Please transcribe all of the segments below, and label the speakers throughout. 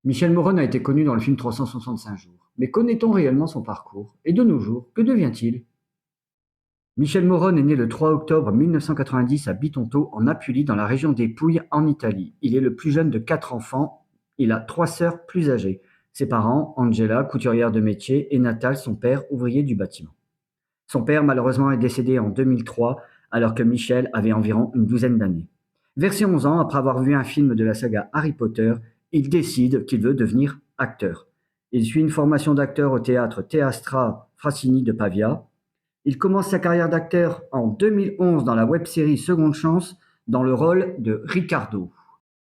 Speaker 1: Michel Morone a été connu dans le film 365 jours. Mais connaît-on réellement son parcours? Et de nos jours, que devient-il? Michel Morone est né le 3 octobre 1990 à Bitonto, en Apulie, dans la région des Pouilles, en Italie. Il est le plus jeune de 4 enfants. Il a 3 sœurs plus âgées. Ses parents, Angela, couturière de métier, et Natal, son père, ouvrier du bâtiment. Son père, malheureusement, est décédé en 2003, alors que Michel avait environ une douzaine d'années. Vers ses 11 ans, après avoir vu un film de la saga Harry Potter, il décide qu'il veut devenir acteur. Il suit une formation d'acteur au théâtre Teatro Frassini de Pavia. Il commence sa carrière d'acteur en 2011 dans la web-série Seconde Chance, dans le rôle de Ricardo.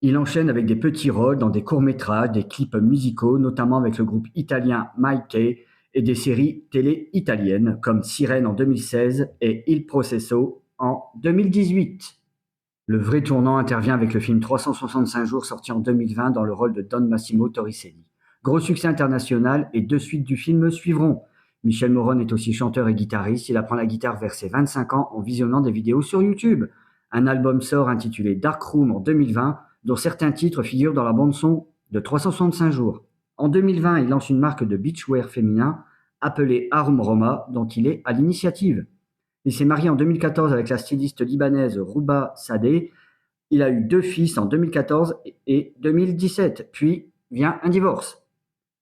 Speaker 1: Il enchaîne avec des petits rôles dans des courts-métrages, des clips musicaux, notamment avec le groupe italien Maite, et des séries télé italiennes comme Sirène en 2016 et Il Processo en 2018. Le vrai tournant intervient avec le film 365 jours, sorti en 2020, dans le rôle de Don Massimo Torricelli. Gros succès international, et 2 suites du film suivront. Michel Morone est aussi chanteur et guitariste. Il apprend la guitare vers ses 25 ans en visionnant des vidéos sur YouTube. Un album sort intitulé Dark Room en 2020, dont certains titres figurent dans la bande-son de 365 jours. En 2020, il lance une marque de beachwear féminin appelée Arum Roma, dont il est à l'initiative. Il s'est marié en 2014 avec la styliste libanaise Rouba Sadeh. Il a eu 2 fils en 2014 et 2017, puis vient un divorce.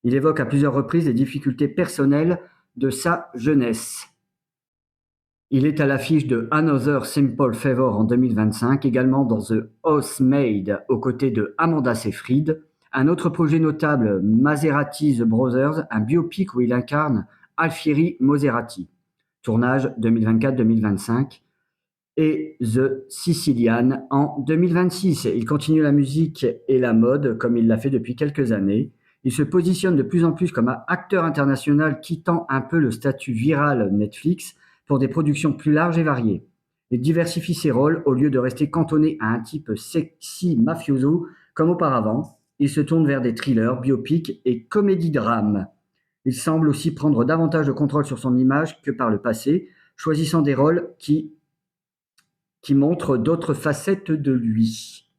Speaker 1: Il évoque à plusieurs reprises les difficultés personnelles de sa jeunesse. Il est à l'affiche de Another Simple Favor en 2025, également dans The Housemaid aux côtés de Amanda Seyfried. Un autre projet notable, Maserati The Brothers, un biopic où il incarne Alfieri Maserati. Tournage 2024-2025. Et The Sicilian en 2026. Il continue la musique et la mode comme il l'a fait depuis quelques années. Il se positionne de plus en plus comme un acteur international, quittant un peu le statut viral Netflix pour des productions plus larges et variées. Il diversifie ses rôles au lieu de rester cantonné à un type sexy mafioso comme auparavant. Il se tourne vers des thrillers, biopics et comédies-drames. Il semble aussi prendre davantage de contrôle sur son image que par le passé, choisissant des rôles qui montrent d'autres facettes de lui.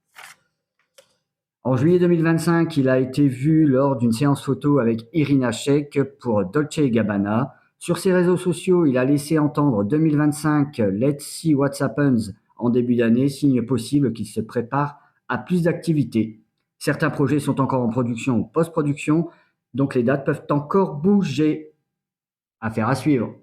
Speaker 1: En juillet 2025, il a été vu lors d'une séance photo avec Irina Shayk pour Dolce & Gabbana. Sur ses réseaux sociaux, il a laissé entendre 2025 Let's see what happens en début d'année, signe possible qu'il se prépare à plus d'activités. Certains projets sont encore en production ou post-production, donc les dates peuvent encore bouger. Affaire à suivre.